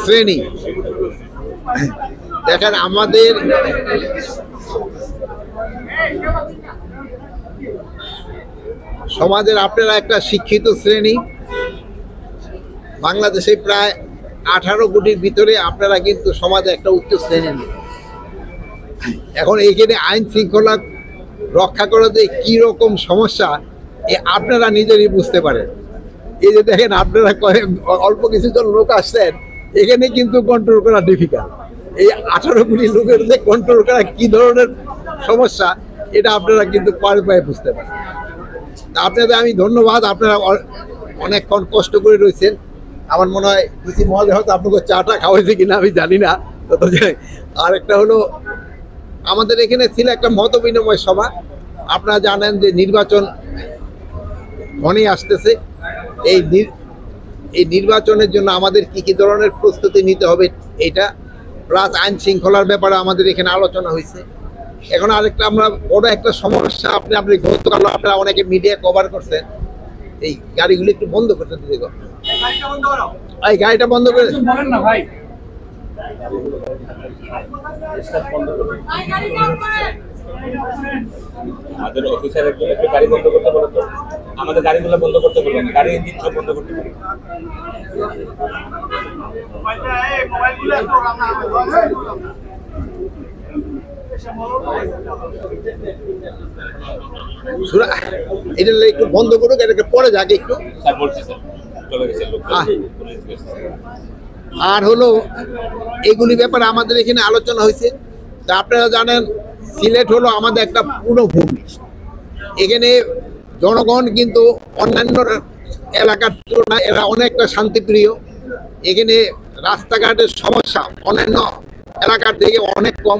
শ্রেণী দেখেন আমাদের সমাজের আপনারা একটা শিক্ষিত শ্রেণী, বাংলাদেশে প্রায় 18 কোটির ভিতরে আপনারা কিন্তু সমাজে একটা উচ্চ শ্রেণীর। এখন এইখানে আইন শৃঙ্খলা রক্ষা করাতে কি রকম সমস্যা আপনারা নিজেরই বুঝতে পারেন। এই যে দেখেন আপনারা অল্প কিছুজন লোক আসছেন, এখানে কিন্তু কন্ট্রোল করা ডিফিকাল্ট। এই 18 কোটি লোকের যে কন্ট্রোল করা কি ধরনের সমস্যা, এটা আপনারা কিন্তু পায়ে পায়ে বুঝতে পারেন। আপনাদের আমি ধন্যবাদ, আপনারা অনেকক্ষণ কষ্ট করে রয়েছেন। আমার মনে হয় ডিসি মহোদয় হয়তো আপনাকে চাটা খাওয়াইছে কিনা আমি জানি না। আর একটা হলো, আমাদের এখানে ছিল একটা মত বিনিময় সভা। আপনারা জানেন যে নির্বাচন ঘনিয়ে আসতেছে। এই নির্বাচনের জন্য আমাদের কি কি ধরনের প্রস্তুতি নিতে হবে, এটা প্লাস আইন শৃঙ্খলার ব্যাপারে আমাদের এখানে আলোচনা হয়েছে। এখন আরেকটা আমরা বড় একটা সমস্যা, আপনি গতকাল আপনারা অনেকে মিডিয়া কভার করছেন, এই গাড়িগুলি একটু বন্ধ করতে দিতে, এই গাড়িটা বন্ধ করে না ভাই। আমাদের অফিসার একজন একটু গাড়ি বন্ধ করতে বলো তো, আমাদের গাড়িগুলো বন্ধ করতে বলবেন, গাড়ি ইঞ্জিন সব বন্ধ করতে বলবেন। এটা একটু বন্ধ করুক, এটাকে পরে যাক একটু। স্যার বলছি স্যার, চলে গেছে লোক। আর হলো এগুলি ব্যাপারে আমাদের এখানে আলোচনা হয়েছে। তা আপনারা জানেন সিলেট হলো আমাদের একটা পূর্ণভূমি। এখানে জনগণ কিন্তু অন্যান্য এলাকার তুলনায় এরা অনেকটা শান্তিপ্রিয়। এখানে রাস্তাঘাটের সমস্যা অন্যান্য এলাকার থেকে অনেক কম।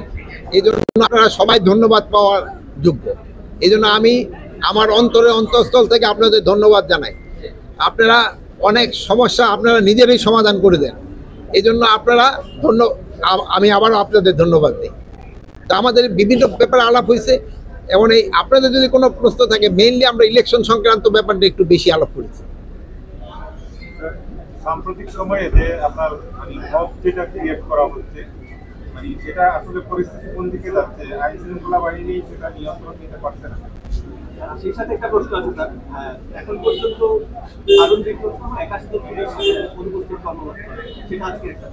এই জন্য আপনারা সবাই ধন্যবাদ পাওয়ার যোগ্য। এই জন্য আমি আমার অন্তঃস্থল থেকে আপনাদের ধন্যবাদ জানাই। আপনারা অনেক সমস্যা আপনারা নিজেরাই সমাধান করে দেন। এই জন্য আপনারা আমি আবারও আপনাদের ধন্যবাদ দিই। তা আমাদের বিভিন্ন ব্যাপারে আলাপ হয়েছে। এবং এই আপনাদের যদি কোনো প্রশ্ন থাকে, মেইনলি আমরা ইলেকশন সংক্রান্ত ব্যাপারটা একটু বেশি আলাপ করেছি। সাম্প্রতিক সময়ে যে আপনার মব যেটা ক্রিয়েট করা হচ্ছে, সেটা আসলে পরিস্থিতি কোন দিকে যাচ্ছে, আইন শৃঙ্খলা বাহিনী সেটা নিয়ন্ত্রণ নিতে পারছে না। সেই সাথে একটা প্রশ্ন আছে স্যার, এখন পর্যন্ত আগুন বিক্ষোভ 81 জন পুলিশ অনুপস্থিত কর্মরত, সেটা আজকে একটা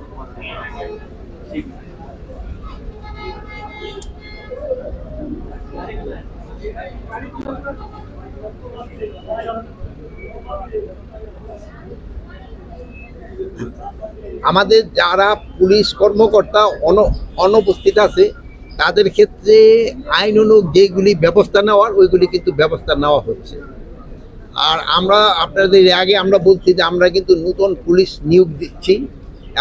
আমাদের যারা পুলিশ কর্মকর্তা অনুপস্থিত আছে, তাদের ক্ষেত্রে আইন অনুযায়ী যেগুলি ব্যবস্থা নেওয়ার, ওইগুলি কিন্তু ব্যবস্থা নেওয়া হচ্ছে। আর আমরা আপনাদের আগে আমরা বলছি যে আমরা কিন্তু নতুন পুলিশ নিয়োগ দিচ্ছি।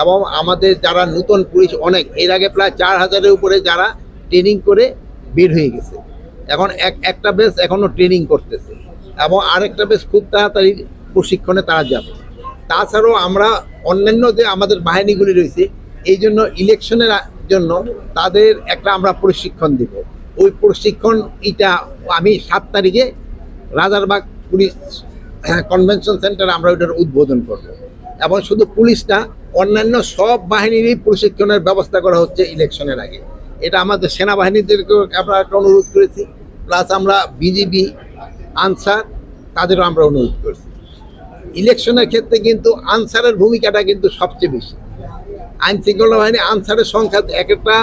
এবং আমাদের যারা নতুন পুলিশ অনেক, এর আগে প্রায় 4000-এর উপরে যারা ট্রেনিং করে বের হয়ে গেছে। এখন একটা বেস এখনও ট্রেনিং করতেছে, এবং আরেকটা বেস খুব তাড়াতাড়ি প্রশিক্ষণে তারা যাবে। তাছাড়াও আমরা অন্যান্য যে আমাদের বাহিনীগুলি রয়েছে, এই জন্য ইলেকশনের জন্য তাদের একটা আমরা প্রশিক্ষণ দেব। ওই প্রশিক্ষণ আমি 7 তারিখে রাজারবাগ পুলিশ কনভেনশন সেন্টারে আমরা ওইটার উদ্বোধন করব। এবং শুধু পুলিশ না, অন্যান্য সব বাহিনীরই প্রশিক্ষণের ব্যবস্থা করা হচ্ছে ইলেকশনের আগে। এটা আমাদের সেনাবাহিনীদেরকেও আমরা একটা অনুরোধ করেছি, প্লাস আমরা বিজিবি, আনসার, তাদেরও আমরা অনুরোধ করছি। ইলেকশনের ক্ষেত্রে কিন্তু আনসারের ভূমিকাটা কিন্তু সবচেয়ে বেশি। আইন শৃঙ্খলা বাহিনী আনসারের সংখ্যা একটা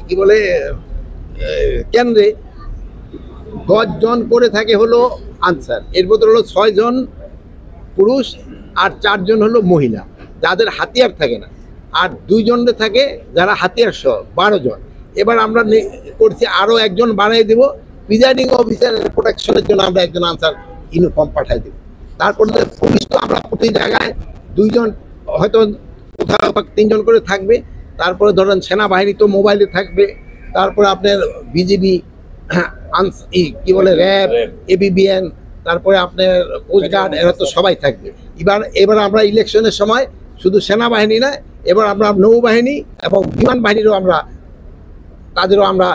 কি বলে কেন্দ্রে 10 জন করে থাকে হলো আনসার। এর বদল হলো 6 জন পুরুষ আর 4 জন হলো মহিলা, যাদের হাতিয়ার থাকে না। আর 2 জনে থাকে যারা হাতিয়ার সহ, 12 জন। এবার আমরা করছি আরও 1 জন বাড়াই দেব, প্রিজাইডিং অফিসারের প্রোটেকশনের জন্য আমরা 1 জন আনসার ইউনিফর্ম পাঠাই দেব। তারপরে পুলিশ তো আমরা প্রতি জায়গায় 2 জন, হয়তো কোথাও 3 জন করে থাকবে। তারপরে ধরেন সেনাবাহিনী তো মোবাইলে থাকবে। তারপরে আপনার বিজিবি, কি বলে র্যাব, এবিবিএন, তারপরে আপনার কোস্টগার্ড, এরা তো সবাই থাকবে। এবার আমরা ইলেকশনের সময় শুধু সেনাবাহিনী না, এবার আমরা নৌবাহিনী এবং বিমান বাহিনীরও তাদেরও আমরা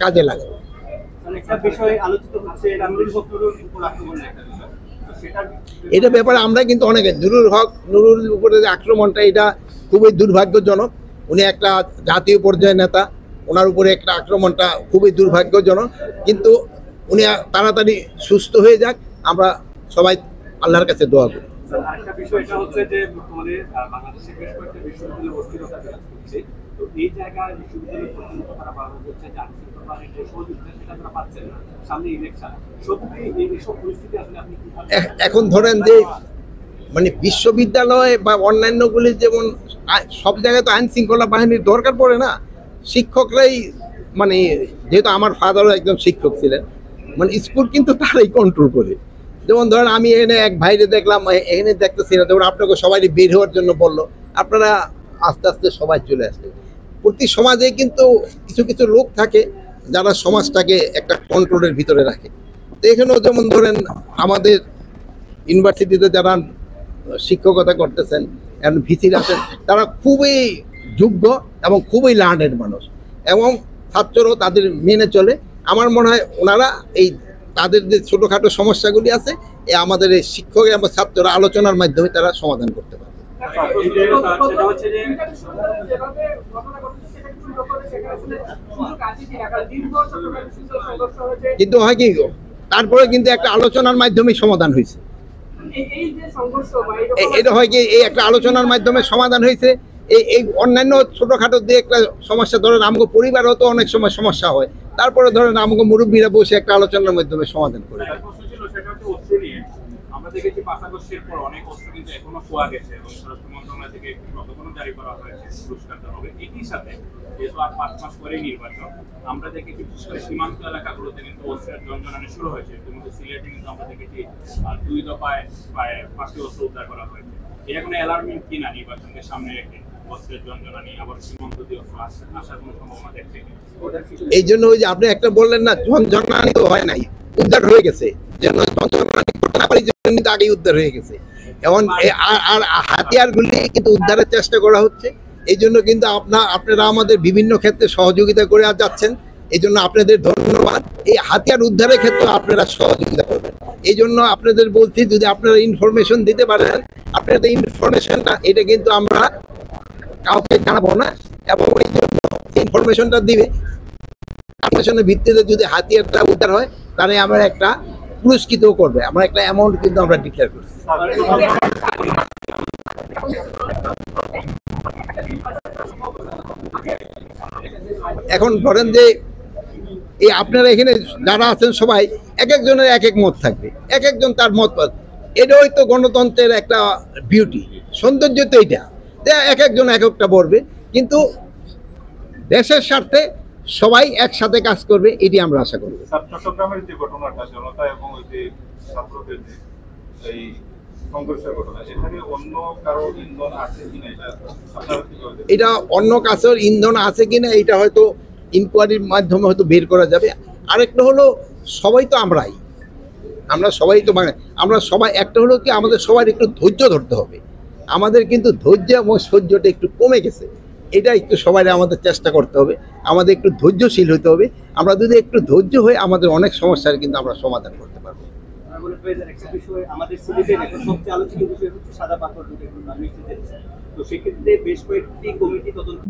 কাজে লাগাবো। একটা বিষয় আলোচিত হচ্ছে রামলীর উপর আক্রমণ। সেটার এটা ব্যাপারে আমরা কিন্তু অনেকে নুরুল উপরে যে আক্রমণটা এটা খুবই দুর্ভাগ্যজনক। উনি একটা জাতীয় পর্যায়ের নেতা, ওনার উপরে একটা আক্রমণটা খুবই দুর্ভাগ্যজনক, কিন্তু উনি তাড়াতাড়ি সুস্থ হয়ে যাক, আমরা সবাই আল্লাহর কাছে দোয়া করি। আরেকটা বিষয় এটা হচ্ছে যে বর্তমানে বাংলাদেশে বেশ কয়েকটা বিশ্ববিদ্যালয়ে অস্থিরতা বিরাজ করছে। তো এই জায়গায় বিশ্ববিদ্যালয় কর্তৃপক্ষ তারা বারণ করছে যে আইনশৃঙ্খলার যে সহযোগিতা সেটা তারা পাচ্ছেন না, সামনে ইলেকশন। সত্যি এইসব পরিস্থিতি আসলে আপনি কি ভাবেন? এখন ধরেন যে মানে বিশ্ববিদ্যালয় বা অন্যান্যগুলি যেমন সব জায়গায় তো আইন শৃঙ্খলা বাহিনীর দরকার পড়ে না, শিক্ষকরাই মানে যেহেতু আমার ফাদারও একজন শিক্ষক ছিলেন, মানে স্কুল কিন্তু তারাই কন্ট্রোল করে। যেমন ধরেন আমি এখানে এক ভাইরে দেখলাম, এখানে দেখতেছি না, যেমন আপনাকে সবাই বের হওয়ার জন্য বললো, আপনারা আস্তে আস্তে সবাই চলে আসবে। প্রতি সমাজে কিন্তু কিছু কিছু লোক থাকে যারা সমাজটাকে একটা কন্ট্রোলের ভিতরে রাখে। তো এখানেও যেমন ধরেন আমাদের ইউনিভার্সিটিতে যারা শিক্ষকতা করতেছেন এবং ভিসির আছেন, তারা খুবই যোগ্য এবং খুবই লার্নেড মানুষ, এবং ছাত্রও তাদের মেনে চলে। আমার মনে হয় ওনারা এই তাদের যে ছোটোখাটো সমস্যাগুলি আছে আমাদের এই শিক্ষক এবং ছাত্ররা আলোচনার মাধ্যমে তারা সমাধান করতে পারে। সেটা হচ্ছে যে কিন্তু হয় কি, তারপরে কিন্তু একটা আলোচনার মাধ্যমে সমাধান হয়েছে। এটা হয় কি, এই একটা আলোচনার মাধ্যমে সমাধান হয়েছে। এই অন্যান্য ছোটখাটো দিয়ে একটা সমস্যা, ধরেন আমাকে পরিবারও তো অনেক সময় সমস্যা হয়, তারপরে ধরেন আমাকে মুরব্বীরা বসে একটা আলোচনার মাধ্যমে সমাধান করে। আমরা দেখেছি 5 আগস্টের পর অনেক অস্ত্র কিন্তু এখনো খোয়া গেছে এবং স্বরাষ্ট্র মন্ত্রণালয় থেকে একটি প্রজ্ঞাপনও জারি করা হয়েছে পুরস্কার দেওয়া হবে। একই সাথে যেহেতু আর 5 মাস পরেই নির্বাচন, আমরা দেখেছি বিশেষ করে সীমান্ত এলাকাগুলোতে কিন্তু অস্ত্রের জঞ্জনানি শুরু হয়েছে। ইতিমধ্যে সিলেটে কিন্তু আমরা দেখেছি 2 দফায় প্রায় 5টি অস্ত্র উদ্ধার করা হয়েছে। এটা কোনো অ্যালার্মিং কিনা নির্বাচনকে সামনে রেখে অস্ত্রের জঞ্জনানি আবার সীমান্ত দিয়ে অস্ত্র আসার কোনো সম্ভাবনা দেখছে কিনা? এই জন্য ওই যে আপনি একটা বললেন না, জঞ্জনানি তো হয় নাই, উদ্ধার হয়ে গেছে। যেন জঞ্জনানি করতে না পারি, কিন্তু আগেই উদ্ধার হয়ে গেছে। এখন আর হাতিয়ারগুলি কিন্তু উদ্ধারের চেষ্টা করা হচ্ছে। এই জন্য কিন্তু আপনারা আমাদের বিভিন্ন ক্ষেত্রে সহযোগিতা করে যাচ্ছেন, এই জন্য আপনাদের ধন্যবাদ। এই হাতিয়ার উদ্ধারের ক্ষেত্রে আপনারা সহযোগিতা করবেন, এই জন্য আপনাদের বলছি, যদি আপনারা ইনফরমেশন দিতে পারেন, আপনাদের ইনফরমেশনটা এটা কিন্তু আমরা কাউকে জানাবো না, এবং এই জন্য ইনফরমেশনটা দিবে। ইনফরমেশনের ভিত্তিতে যদি হাতিয়ারটা উদ্ধার হয়, তাহলে আমরা একটা পুরস্কৃত করবে, আমরা একটা অ্যামাউন্ট কিন্তু আমরা ডিক্লেয়ার করছি। এখন ধরেন যে এই আপনারা এখানে যারা আছেন সবাই এক একজনের এক এক মত থাকবে, এক একজন তার মত। এটাই তো গণতন্ত্রের একটা বিউটি, সৌন্দর্য তো এইটা, যে এক একজন এক একটা বলবে, কিন্তু দেশের স্বার্থে সবাই একসাথে কাজ করবে, এটি আমরা আশা করি। চট্টগ্রামের যে ঘটনাটা, জনতা এবং ওই যে ছাত্রদের যে এই সংঘর্ষের ঘটনা, এখানে অন্য কারো ইন্ধন আছে কিনা, এটা অন্য কাছের ইন্ধন আছে কিনা এটা হয়তো ইনকোয়ারির মাধ্যমে হয়তো বের করা যাবে। আরেকটা হলো, সবাই তো আমরা সবাই তো আমরা সবাই, একটা হলো কি, আমাদের সবাই একটু ধৈর্য ধরতে হবে। আমাদের কিন্তু ধৈর্য এবং সহ্যটা একটু কমে গেছে, এটা একটু সবাই আমাদের চেষ্টা করতে হবে, আমাদের একটু ধৈর্যশীল হতে হবে। আমরা যদি একটু ধৈর্য হয়ে আমাদের অনেক সমস্যার কিন্তু আমরা সমাধান করতে পারবো। আমাদের সিলেটের এখন সবচেয়ে আলোচিত বিষয় হচ্ছে সাদা পাথর দুর্ঘটনা, তো সেক্ষেত্রে বেশ কয়েকটি কমিটি তদন্ত